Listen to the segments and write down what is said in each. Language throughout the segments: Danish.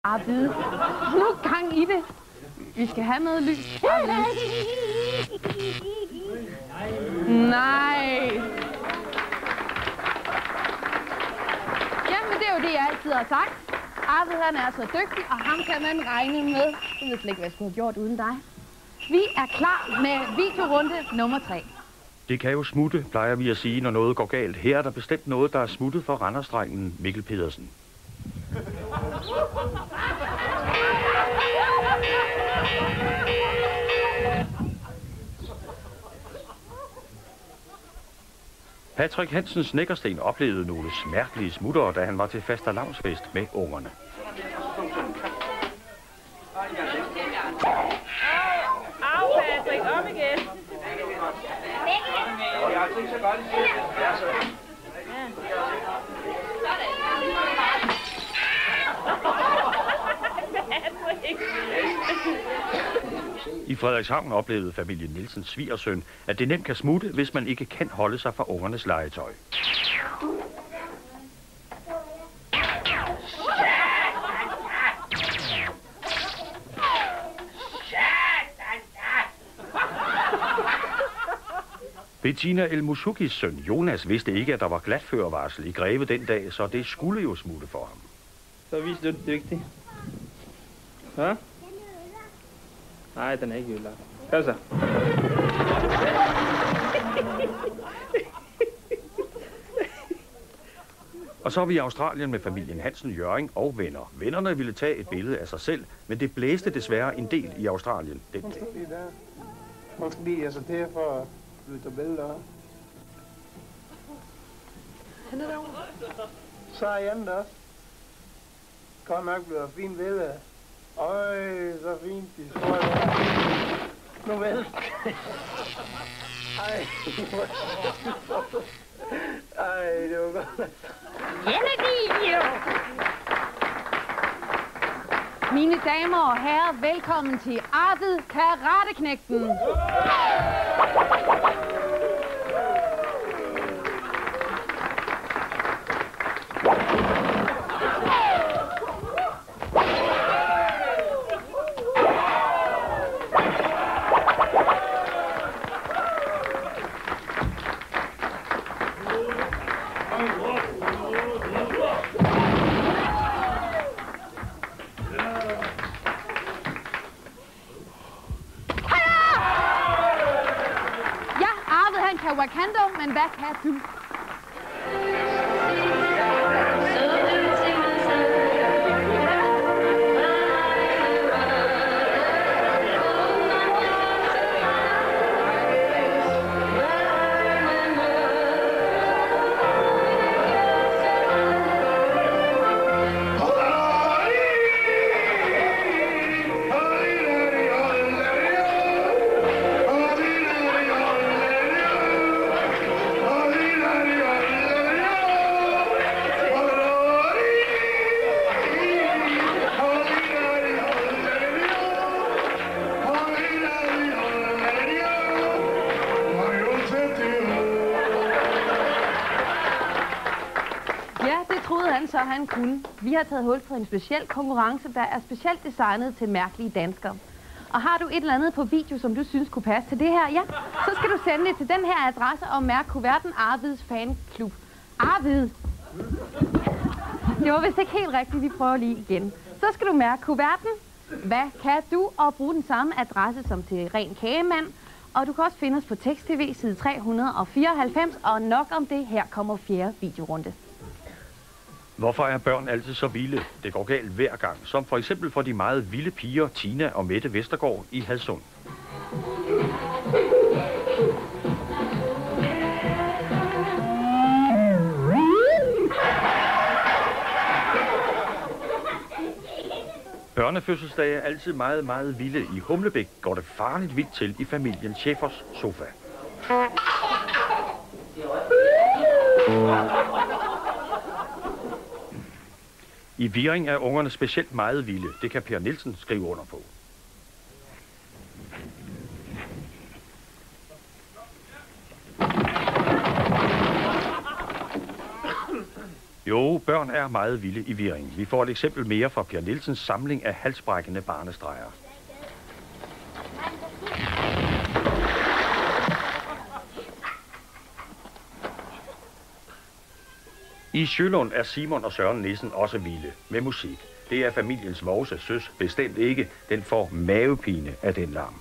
Arvid, nu gang i det. Vi skal have noget lys. Nej. Jamen, det er jo det, jeg altid har sagt. Arvid, han er så dygtig, og ham kan man regne med. Jeg ved slet ikke, hvad jeg skulle have gjort uden dig. Vi er klar med videorunde nummer 3. Det kan jo smutte, plejer vi at sige, når noget går galt. Her er der bestemt noget, der er smuttet for Randersdrengen Mikkel Pedersen. Patrick Hansens Snekkersten oplevede nogle mærkelige smuttere, da han var til fastelavnsfest med ungerne. Au, Patrick, op igen. I Frederikshavn oplevede familien Nielsens svigersøn, at det nemt kan smutte, hvis man ikke kan holde sig fra ungernes legetøj. Bettina El Musukis søn Jonas vidste ikke, at der var glatførervarsel i Greve den dag, så det skulle jo smutte for ham. Så viste du dygtig. Hva? Nej, den er ikke ødelagt. Hør så. Og så er vi i Australien med familien Hansen, Jørgen og venner. Vennerne ville tage et billede af sig selv, men det blæste desværre en del i Australien den dag. Måske lige jeg så til for at flytte billeder. Han er derovre. Så er Jan der også. Godt nok bliver fint billede. Øj, så fint, de står der. Nu vel. Ej, det var godt. Jennevideo! Mine damer og herrer, velkommen til Arvid Karateknægten. Wakando, men hvad kan du? Så han kunne. Vi har taget hul på en speciel konkurrence, der er specielt designet til mærkelige danskere. Og har du et eller andet på video, som du synes kunne passe til det her, ja, så skal du sende det til den her adresse og mærke kuverten Arvids Fanklub. Arvid! Det var vist ikke helt rigtigt, vi prøver lige igen. Så skal du mærke kuverten. Hvad kan du? Og bruge den samme adresse som til Ren Kagemand. Og du kan også finde os på Tekst-TV side 394, og nok om det, her kommer 4. videorunde. Hvorfor er børn altid så vilde? Det går galt hver gang, som for eksempel for de meget vilde piger Tina og Mette Vestergaard i Hadsund. Børnefødselsdage er altid meget, meget vilde. I Humlebæk går det farligt vildt til i familien Schäfers sofa. I Viring er ungerne specielt meget vilde. Det kan Per Nielsen skrive under på. Jo, børn er meget vilde i virring. Vi får et eksempel mere fra Per Nielsens samling af halsbrækkende barnestreger. I Sjølund er Simon og Søren Nissen også vilde med musik. Det er familiens Vose søs bestemt ikke. Den får mavepine af den larm.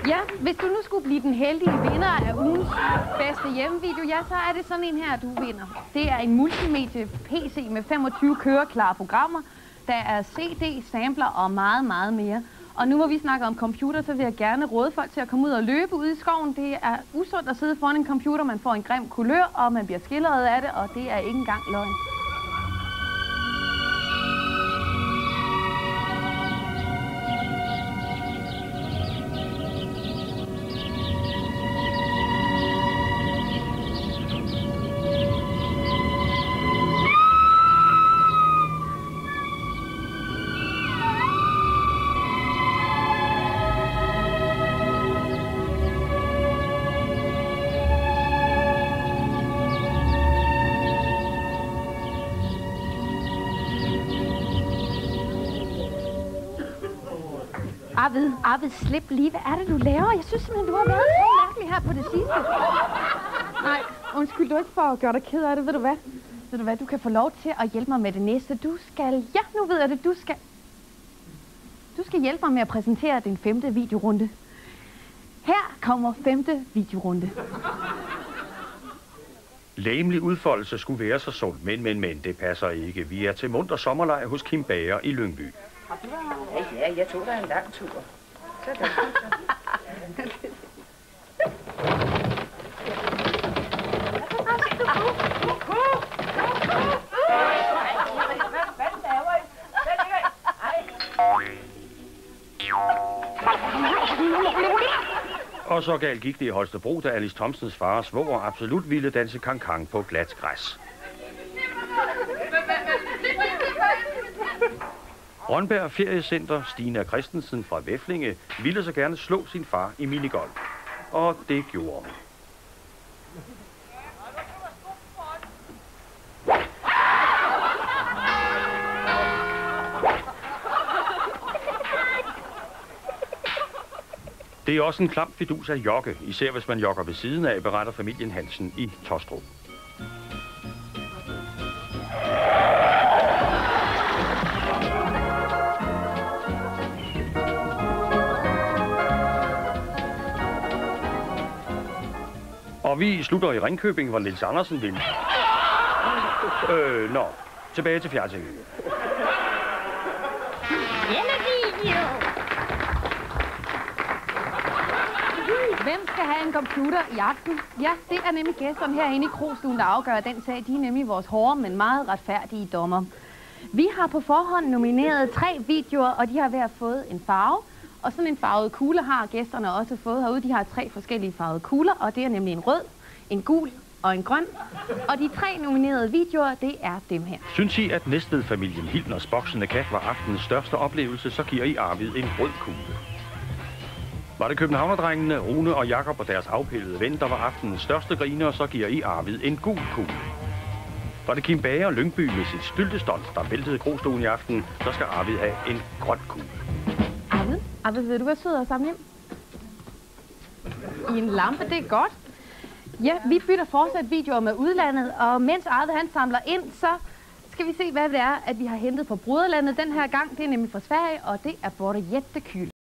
Ja, hvis du nu skulle blive den heldige vinder af ugens bedste hjemmevideo, ja, så er det sådan en her, du vinder. Det er en multimedie-PC med 25 køreklare programmer. Der er CD, sampler og meget, meget mere. Og nu hvor vi snakker om computer, så vil jeg gerne råde folk til at komme ud og løbe ude i skoven. Det er usundt at sidde foran en computer, man får en grim kulør, og man bliver skildret af det, og det er ikke engang løgn. Arvid, slip lige. Hvad er det, du laver? Jeg synes simpelthen, du har været så mærkelig her på det sidste. Nej, undskyld, du ikke for at gøre dig ked af det. Ved du hvad? Du kan få lov til at hjælpe mig med det næste. Du ved jeg det. Du skal hjælpe mig med at præsentere den 5. videorunde. Her kommer 5. videorunde. Lægemlig udfoldelse skulle være så sundt, men det passer ikke. Vi er til munter sommerlejr hos Kim Bager i Lyngby. Ja, jeg tog dig en lang tur. Så er det Og så galt gik det i Holstebro, da Alice Thomsens far svoger absolut ville danse kankang på glat græs. Rønberg Feriecenter, Stina Christensen fra Væflinge, ville så gerne slå sin far i minigolf. Og det gjorde hun. Det er også en klam fidus at jogge, især hvis man jogger ved siden af, beretter familien Hansen i Tostrup. Og vi slutter i Ringkøbing, hvor Niels Andersen vil. Tilbage til fjernsynet. Hvem skal have en computer i aften? Ja, det er nemlig gæsterne herinde i Krostuen, der afgør den sag. De er nemlig vores hårde, men meget retfærdige dommer. Vi har på forhånd nomineret 3 videoer, og de har hver fået en farve. Og sådan en farvet kugle har gæsterne også fået herude. De har 3 forskellige farvede kugler, og det er nemlig en rød, en gul og en grøn. Og de 3 nominerede videoer, det er dem her. Synes I, at Næstved-familien Hildners boksende kat var aftenens største oplevelse, så giver I Arvid en rød kugle. Var det københavnerdrengene, Rune og Jakob og deres afpillede ven, der var aftenens største griner, så giver I Arvid en gul kugle. Var det Kim Bager Lyngby med sit styltestolt, der væltede Krostuen i aften, så skal Arvid have en grøn kugle. Arvid, vil du være sød og samle hjem? I en lampe, det er godt. Ja, vi bytter fortsat videoer med udlandet, og mens Arvid han samler ind, så skal vi se, hvad det er, at vi har hentet fra broderlandet den her gang. Det er nemlig fra Sverige, og det er både jättekul.